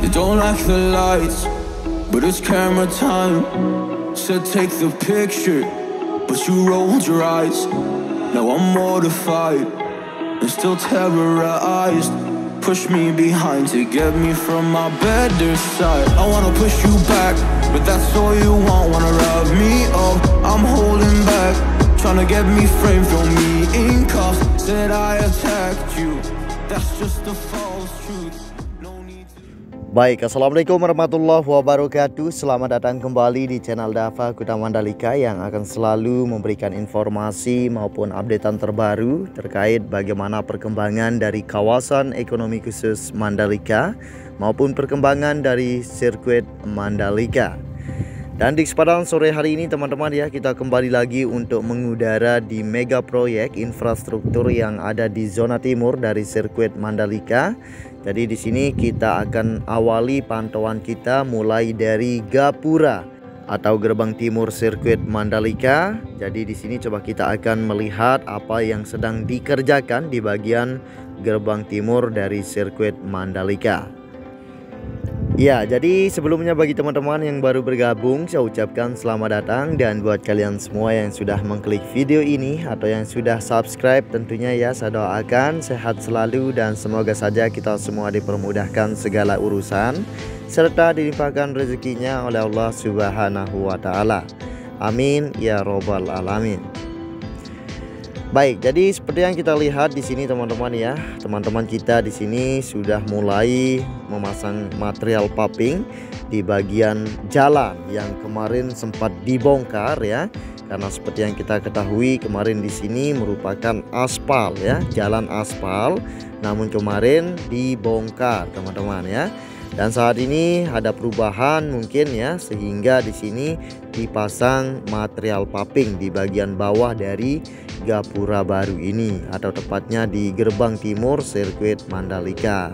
You don't like the lights, but it's camera time. Said take the picture, but you rolled your eyes. Now I'm mortified and still terrorized. Push me behind to get me from my better side. I wanna push you back, but that's all you want. Wanna rub me up, I'm holding back. Trying to get me framed, throw me in cuffs. Said I attacked you, that's just a false truth. Baik, assalamualaikum warahmatullahi wabarakatuh. Selamat datang kembali di channel Dava Kuta Mandalika yang akan selalu memberikan informasi maupun updatean terbaru terkait bagaimana perkembangan dari kawasan ekonomi khusus Mandalika maupun perkembangan dari sirkuit Mandalika. Dan di kesempatan sore hari ini teman-teman ya, kita kembali lagi untuk mengudara di mega proyek infrastruktur yang ada di zona timur dari sirkuit Mandalika. Jadi di sini kita akan awali pantauan kita mulai dari Gapura atau gerbang timur sirkuit Mandalika. Jadi di sini coba kita akan melihat apa yang sedang dikerjakan di bagian gerbang timur dari sirkuit Mandalika. Ya, jadi sebelumnya bagi teman-teman yang baru bergabung, saya ucapkan selamat datang. Dan buat kalian semua yang sudah mengklik video ini atau yang sudah subscribe, tentunya ya saya doakan sehat selalu dan semoga saja kita semua dipermudahkan segala urusan serta dilimpahkan rezekinya oleh Allah Subhanahu wa Ta'ala. Amin ya robbal alamin. Baik, jadi seperti yang kita lihat di sini teman-teman ya, teman-teman kita di sini sudah mulai memasang material paving di bagian jalan yang kemarin sempat dibongkar ya. Karena seperti yang kita ketahui kemarin di sini merupakan aspal ya, jalan aspal, namun kemarin dibongkar teman-teman ya. Dan saat ini ada perubahan mungkin ya, sehingga di sini dipasang material paving di bagian bawah dari Gapura baru ini, atau tepatnya di gerbang timur sirkuit Mandalika.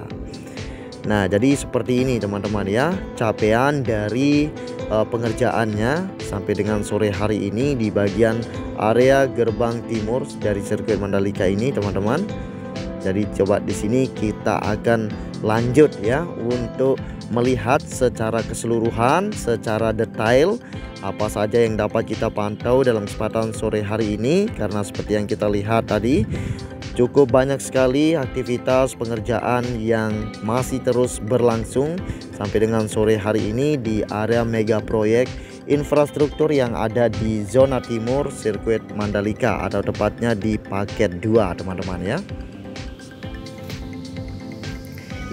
Nah, jadi seperti ini teman-teman ya, capaian dari pengerjaannya sampai dengan sore hari ini di bagian area gerbang timur dari sirkuit Mandalika ini teman-teman. Jadi coba di sini kita akan lanjut ya untuk melihat secara keseluruhan, secara detail apa saja yang dapat kita pantau dalam kesempatan sore hari ini. Karena seperti yang kita lihat tadi, cukup banyak sekali aktivitas pengerjaan yang masih terus berlangsung sampai dengan sore hari ini di area mega proyek infrastruktur yang ada di zona timur sirkuit Mandalika, atau tepatnya di paket 2 teman-teman ya.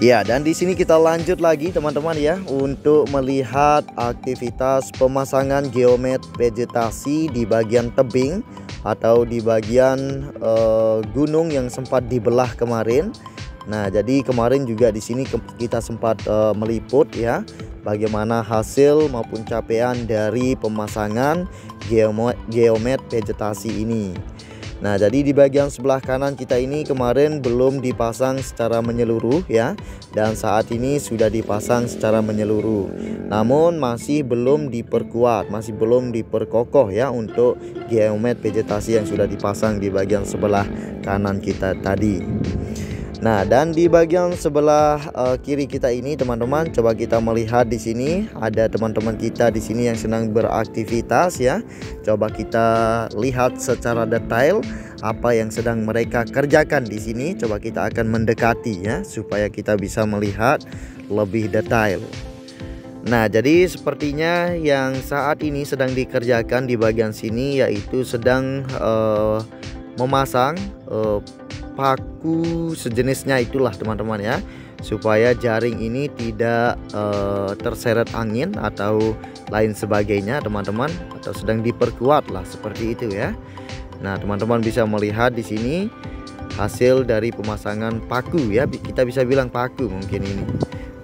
Ya, dan di sini kita lanjut lagi teman-teman ya untuk melihat aktivitas pemasangan geomet vegetasi di bagian tebing atau di bagian gunung yang sempat dibelah kemarin. Nah, jadi kemarin juga di sini kita sempat meliput ya bagaimana hasil maupun capaian dari pemasangan geomet vegetasi ini. Nah, jadi di bagian sebelah kanan kita ini kemarin belum dipasang secara menyeluruh ya, dan saat ini sudah dipasang secara menyeluruh. Namun masih belum diperkuat, masih belum diperkokoh ya untuk geomet vegetasi yang sudah dipasang di bagian sebelah kanan kita tadi. Nah, dan di bagian sebelah kiri kita ini teman-teman, coba kita melihat di sini ada teman-teman kita di sini yang sedang beraktivitas ya. Coba kita lihat secara detail apa yang sedang mereka kerjakan di sini. Coba kita akan mendekati ya supaya kita bisa melihat lebih detail. Nah, jadi sepertinya yang saat ini sedang dikerjakan di bagian sini yaitu sedang memasang paku sejenisnya itulah teman-teman ya, supaya jaring ini tidak terseret angin atau lain sebagainya teman-teman, atau sedang diperkuat lah seperti itu ya. Nah, teman-teman bisa melihat di sini hasil dari pemasangan paku ya, kita bisa bilang paku mungkin ini.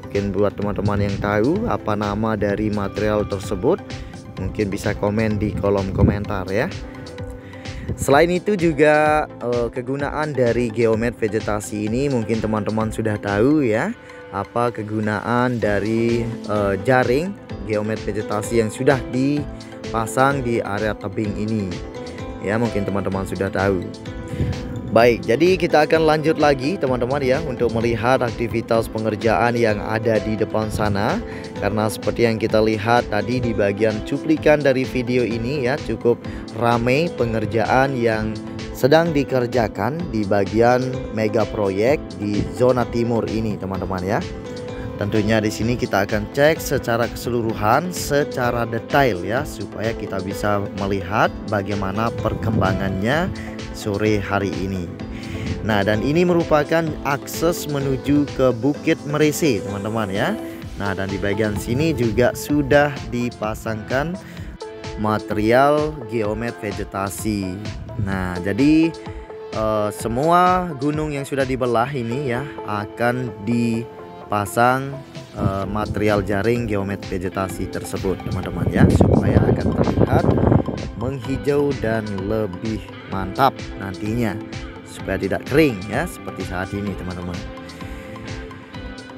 Mungkin buat teman-teman yang tahu apa nama dari material tersebut, mungkin bisa komen di kolom komentar ya. Selain itu juga kegunaan dari geomet vegetasi ini mungkin teman-teman sudah tahu ya, apa kegunaan dari jaring geomet vegetasi yang sudah dipasang di area tebing ini ya, mungkin teman-teman sudah tahu. Baik, jadi kita akan lanjut lagi teman-teman ya untuk melihat aktivitas pengerjaan yang ada di depan sana. Karena seperti yang kita lihat tadi di bagian cuplikan dari video ini ya, cukup ramai pengerjaan yang sedang dikerjakan di bagian mega proyek di zona timur ini teman-teman ya. Tentunya di sini kita akan cek secara keseluruhan, secara detail ya, supaya kita bisa melihat bagaimana perkembangannya sore hari ini. Nah, dan ini merupakan akses menuju ke Bukit Merese teman-teman ya. Nah, dan di bagian sini juga sudah dipasangkan material geomet vegetasi. Nah, jadi semua gunung yang sudah dibelah ini ya akan dipasang material jaring geomet vegetasi tersebut teman-teman ya, supaya akan terlihat menghijau dan lebih mantap nantinya, supaya tidak kering ya seperti saat ini teman-teman.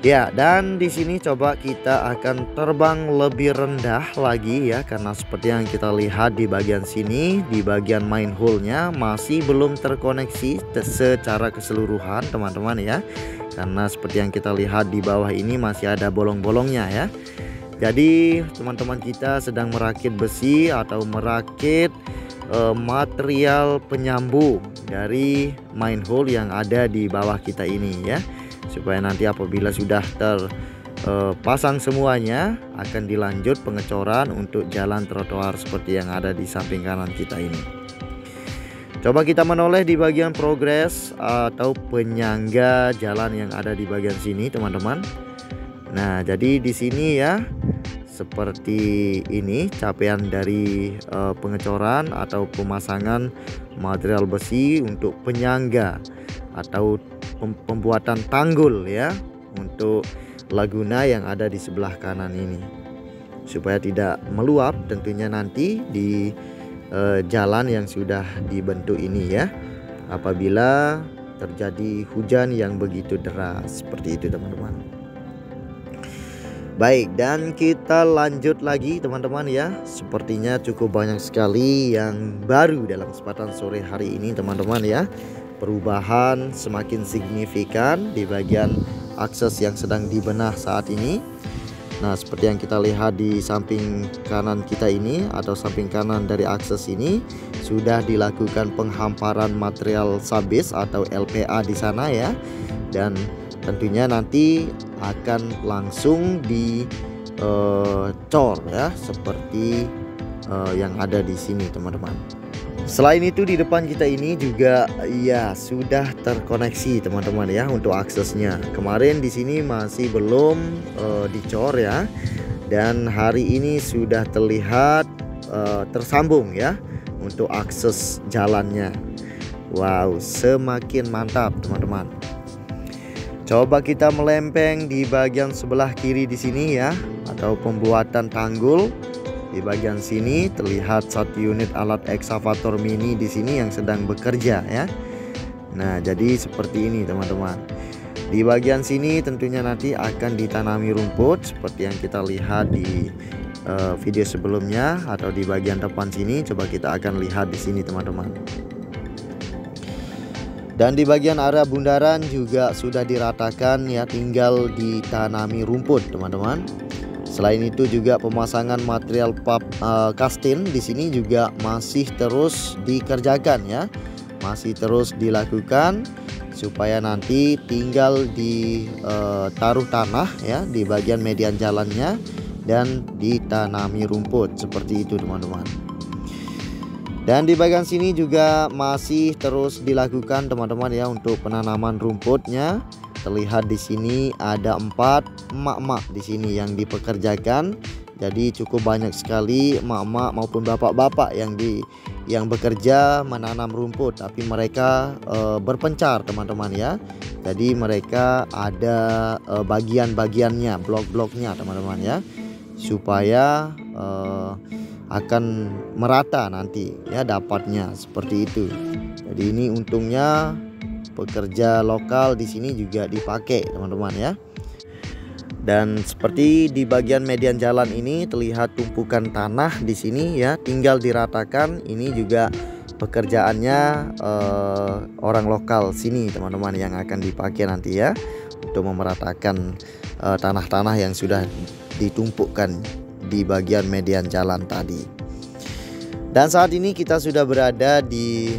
Ya, dan di sini coba kita akan terbang lebih rendah lagi ya, karena seperti yang kita lihat di bagian sini, di bagian main hole-nya masih belum terkoneksi secara keseluruhan teman-teman ya. Karena seperti yang kita lihat di bawah ini masih ada bolong-bolongnya ya. Jadi teman-teman kita sedang merakit besi atau merakit material penyambung dari main hole yang ada di bawah kita ini ya, supaya nanti apabila sudah terpasang semuanya akan dilanjut pengecoran untuk jalan trotoar seperti yang ada di samping kanan kita ini. Coba kita menoleh di bagian progres atau penyangga jalan yang ada di bagian sini teman-teman. Nah, jadi di sini ya seperti ini capaian dari pengecoran atau pemasangan material besi untuk penyangga atau pembuatan tanggul ya untuk laguna yang ada di sebelah kanan ini, supaya tidak meluap tentunya nanti di jalan yang sudah dibentuk ini ya, apabila terjadi hujan yang begitu deras seperti itu teman-teman. Baik, dan kita lanjut lagi teman-teman ya. Sepertinya cukup banyak sekali yang baru dalam kesempatan sore hari ini teman-teman ya. Perubahan semakin signifikan di bagian akses yang sedang dibenah saat ini. Nah, seperti yang kita lihat di samping kanan kita ini atau samping kanan dari akses ini sudah dilakukan penghamparan material sabis atau LPA di sana ya. Dan tentunya nanti akan langsung dicor ya, seperti yang ada di sini teman-teman. Selain itu di depan kita ini juga ya sudah terkoneksi teman-teman ya untuk aksesnya. Kemarin di sini masih belum dicor ya, dan hari ini sudah terlihat tersambung ya untuk akses jalannya. Wow, semakin mantap teman-teman. Coba kita melempeng di bagian sebelah kiri di sini ya, atau pembuatan tanggul. Di bagian sini terlihat satu unit alat ekskavator mini di sini yang sedang bekerja ya. Nah, jadi seperti ini teman-teman. Di bagian sini tentunya nanti akan ditanami rumput seperti yang kita lihat di video sebelumnya, atau di bagian depan sini. Coba kita akan lihat di sini teman-teman. Dan di bagian area bundaran juga sudah diratakan ya, tinggal ditanami rumput teman-teman. Selain itu juga pemasangan material kastin di sini juga masih terus dikerjakan ya, masih terus dilakukan, supaya nanti tinggal ditaruh tanah ya di bagian median jalannya dan ditanami rumput seperti itu teman-teman. Dan di bagian sini juga masih terus dilakukan teman-teman ya untuk penanaman rumputnya. Terlihat di sini ada 4 emak-emak di sini yang dipekerjakan. Jadi cukup banyak sekali emak-emak maupun bapak-bapak yang bekerja menanam rumput, tapi mereka berpencar teman-teman ya. Jadi mereka ada bagian-bagiannya, blok-bloknya teman-teman ya, supaya akan merata nanti ya dapatnya seperti itu. Jadi ini untungnya pekerja lokal di sini juga dipakai teman-teman ya. Dan seperti di bagian median jalan ini terlihat tumpukan tanah di sini ya, tinggal diratakan. Ini juga pekerjaannya orang lokal sini teman-teman, yang akan dipakai nanti ya untuk memeratakan tanah-tanah yang sudah ditumpukkan di bagian median jalan tadi. Dan saat ini kita sudah berada di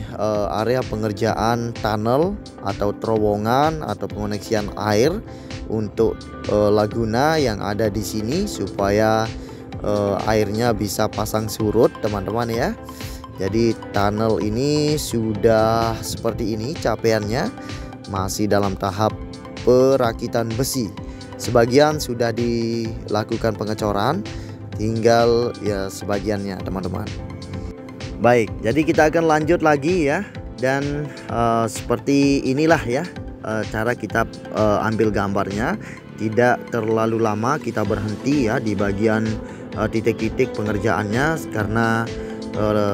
area pengerjaan tunnel atau terowongan atau pengoneksian air untuk laguna yang ada di sini, supaya airnya bisa pasang surut teman-teman ya. Jadi tunnel ini sudah seperti ini capaiannya, masih dalam tahap perakitan besi. Sebagian sudah dilakukan pengecoran, tinggal ya sebagiannya teman-teman. Baik, jadi kita akan lanjut lagi ya. Dan seperti inilah ya cara kita ambil gambarnya. Tidak terlalu lama kita berhenti ya di bagian titik-titik pengerjaannya, karena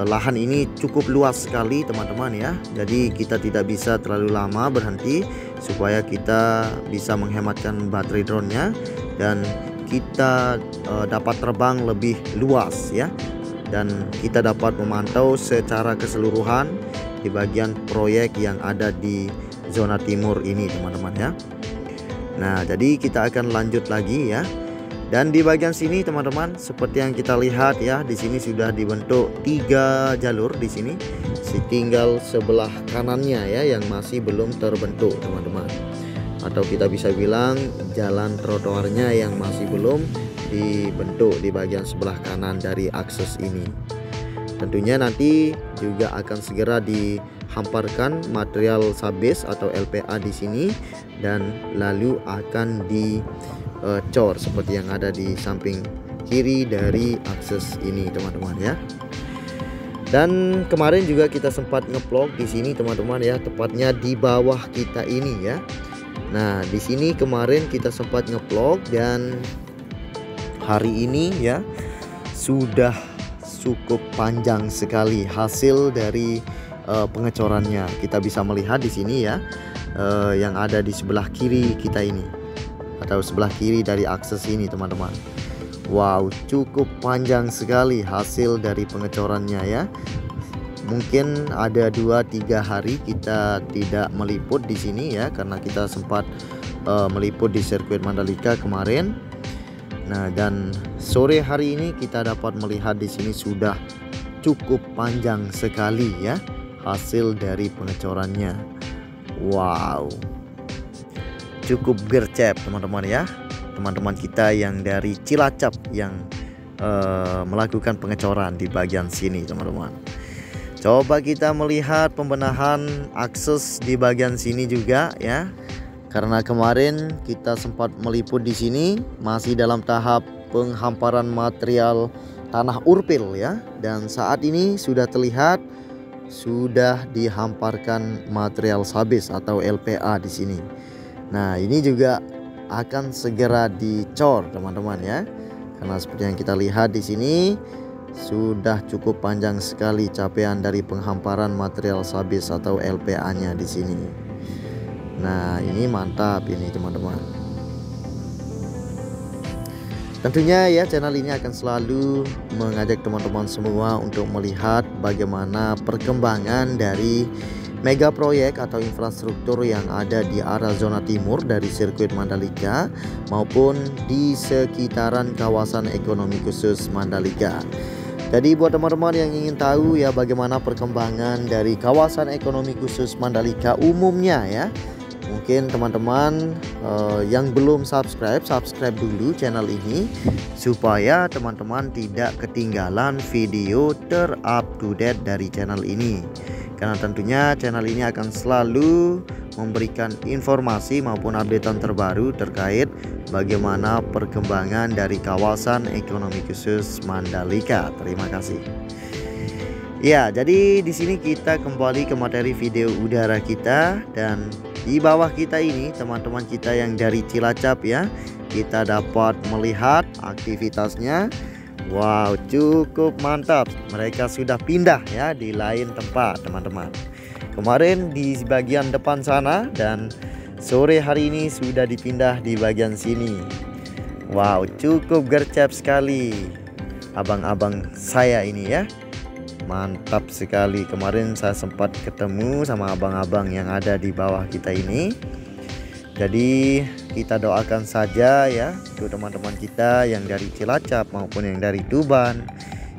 lahan ini cukup luas sekali teman-teman ya. Jadi kita tidak bisa terlalu lama berhenti, supaya kita bisa menghematkan baterai drone-nya dan kita dapat terbang lebih luas ya. Dan kita dapat memantau secara keseluruhan di bagian proyek yang ada di zona timur ini teman-teman ya. Nah, jadi kita akan lanjut lagi ya. Dan di bagian sini teman-teman, seperti yang kita lihat ya, di sini sudah dibentuk 3 jalur di sini. Tinggal sebelah kanannya ya yang masih belum terbentuk teman-teman. Atau kita bisa bilang jalan trotoarnya yang masih belum dibentuk di bagian sebelah kanan dari akses ini. Tentunya nanti juga akan segera dihamparkan material sabes atau LPA di sini, dan lalu akan dicor seperti yang ada di samping kiri dari akses ini teman-teman ya. Dan kemarin juga kita sempat ngeplog di sini teman-teman ya, tepatnya di bawah kita ini ya. Nah, di sini kemarin kita sempat ngeplog, dan hari ini ya sudah cukup panjang sekali hasil dari pengecorannya. Kita bisa melihat di sini ya, yang ada di sebelah kiri kita ini, atau sebelah kiri dari akses ini teman-teman. Wow, cukup panjang sekali hasil dari pengecorannya ya. Mungkin ada 2-3 hari kita tidak meliput di sini ya, karena kita sempat meliput di sirkuit Mandalika kemarin. Nah, dan sore hari ini kita dapat melihat di sini sudah cukup panjang sekali ya hasil dari pengecorannya. Wow, cukup gercep teman-teman ya. Teman-teman kita yang dari Cilacap yang melakukan pengecoran di bagian sini teman-teman. Coba kita melihat pembenahan akses di bagian sini juga ya. Karena kemarin kita sempat meliput di sini masih dalam tahap penghamparan material tanah urpil ya, dan saat ini sudah terlihat sudah dihamparkan material sabes atau LPA di sini. Nah, ini juga akan segera dicor teman-teman ya. Karena seperti yang kita lihat di sini sudah cukup panjang sekali capaian dari penghamparan material sabes atau LPA-nya di sini. Nah, ini mantap ini teman-teman. Tentunya ya channel ini akan selalu mengajak teman-teman semua untuk melihat bagaimana perkembangan dari mega proyek atau infrastruktur yang ada di arah zona timur dari sirkuit Mandalika maupun di sekitaran kawasan ekonomi khusus Mandalika. Jadi buat teman-teman yang ingin tahu ya bagaimana perkembangan dari kawasan ekonomi khusus Mandalika umumnya ya, mungkin teman-teman yang belum subscribe dulu channel ini, supaya teman-teman tidak ketinggalan video ter-up to date dari channel ini. Karena tentunya channel ini akan selalu memberikan informasi maupun updatean terbaru terkait bagaimana perkembangan dari kawasan ekonomi khusus Mandalika. Terima kasih. Ya, jadi di sini kita kembali ke materi video udara kita, dan di bawah kita ini teman-teman kita yang dari Cilacap ya, kita dapat melihat aktivitasnya. Wow, cukup mantap. Mereka sudah pindah ya di lain tempat teman-teman. Kemarin di bagian depan sana, dan sore hari ini sudah dipindah di bagian sini. Wow, cukup gercep sekali abang-abang saya ini ya. mantap sekali. Kemarin saya sempat ketemu sama abang-abang yang ada di bawah kita ini. Jadi kita doakan saja ya untuk teman-teman kita yang dari Cilacap maupun yang dari Tuban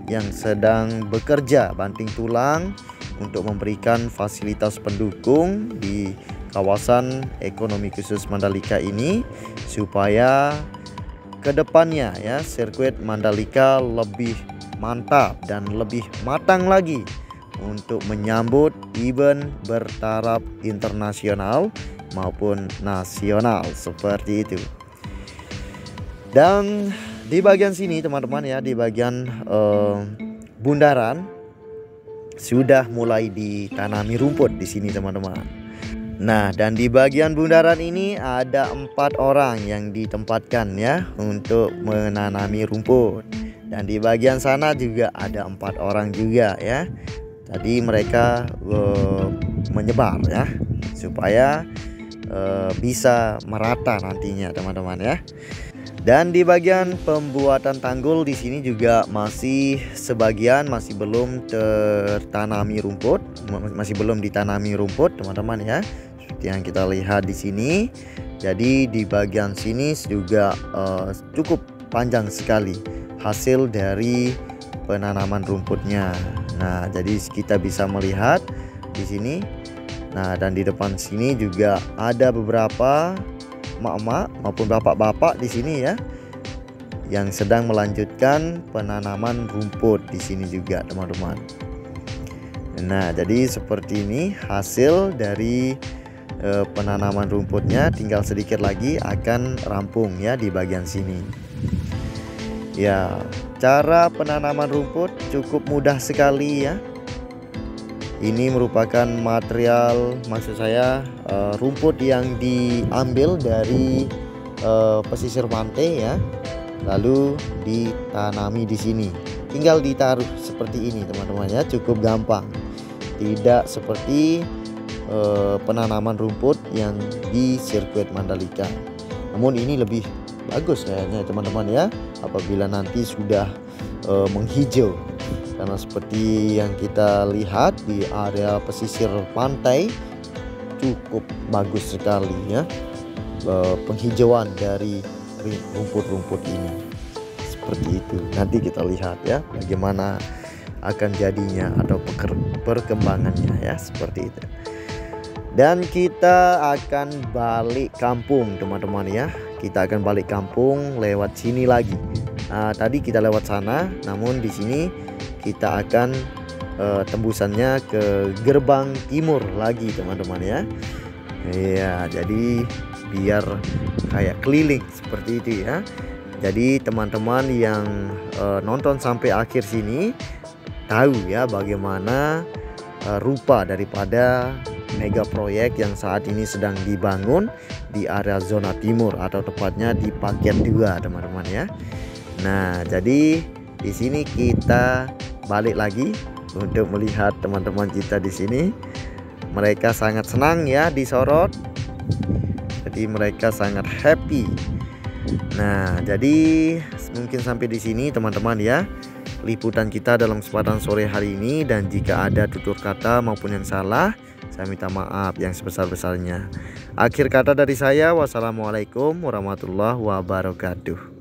yang sedang bekerja banting tulang untuk memberikan fasilitas pendukung di kawasan ekonomi khusus Mandalika ini, supaya kedepannya ya sirkuit Mandalika lebih mantap dan lebih matang lagi untuk menyambut event bertaraf internasional maupun nasional seperti itu. Dan di bagian sini teman-teman ya, di bagian bundaran sudah mulai ditanami rumput di sini teman-teman. Nah, dan di bagian bundaran ini ada 4 orang yang ditempatkan ya untuk menanami rumput. Dan di bagian sana juga ada 4 orang juga ya. Tadi mereka menyebar ya supaya bisa merata nantinya teman-teman ya. Dan di bagian pembuatan tanggul di sini juga masih sebagian masih belum tertanami rumput, masih belum ditanami rumput teman-teman ya. Seperti yang kita lihat di sini. Jadi di bagian sini juga cukup panjang sekali hasil dari penanaman rumputnya. Nah, jadi kita bisa melihat di sini. Nah, dan di depan sini juga ada beberapa emak-emak maupun bapak-bapak di sini ya yang sedang melanjutkan penanaman rumput di sini juga teman-teman. Nah, jadi seperti ini hasil dari penanaman rumputnya, tinggal sedikit lagi akan rampung ya di bagian sini. Ya, cara penanaman rumput cukup mudah sekali ya. Ini merupakan material, maksud saya rumput yang diambil dari pesisir pantai ya, lalu ditanami di sini. Tinggal ditaruh seperti ini teman-teman ya, cukup gampang. Tidak seperti penanaman rumput yang di sirkuit Mandalika. Namun ini lebih bagus kayaknya teman-teman ya, apabila nanti sudah menghijau. Karena seperti yang kita lihat di area pesisir pantai cukup bagus sekali ya penghijauan dari rumput-rumput ini. Seperti itu. Nanti kita lihat ya bagaimana akan jadinya atau perkembangannya ya, seperti itu. Dan kita akan balik kampung teman-teman ya. Kita akan balik kampung lewat sini lagi. Nah, tadi kita lewat sana, namun di sini kita akan tembusannya ke gerbang timur lagi teman-teman ya. Iya, jadi biar kayak keliling seperti itu ya. Jadi teman-teman yang nonton sampai akhir sini tahu ya bagaimana rupa daripada mega proyek yang saat ini sedang dibangun di area zona timur, atau tepatnya di paket 2 teman-teman ya. Nah, jadi di sini kita balik lagi untuk melihat teman-teman kita di sini. Mereka sangat senang ya disorot. Jadi mereka sangat happy. Nah, jadi mungkin sampai di sini teman-teman ya liputan kita dalam kesempatan sore hari ini. Dan jika ada tutur kata maupun yang salah, saya minta maaf yang sebesar-besarnya. Akhir kata dari saya, wassalamualaikum warahmatullahi wabarakatuh.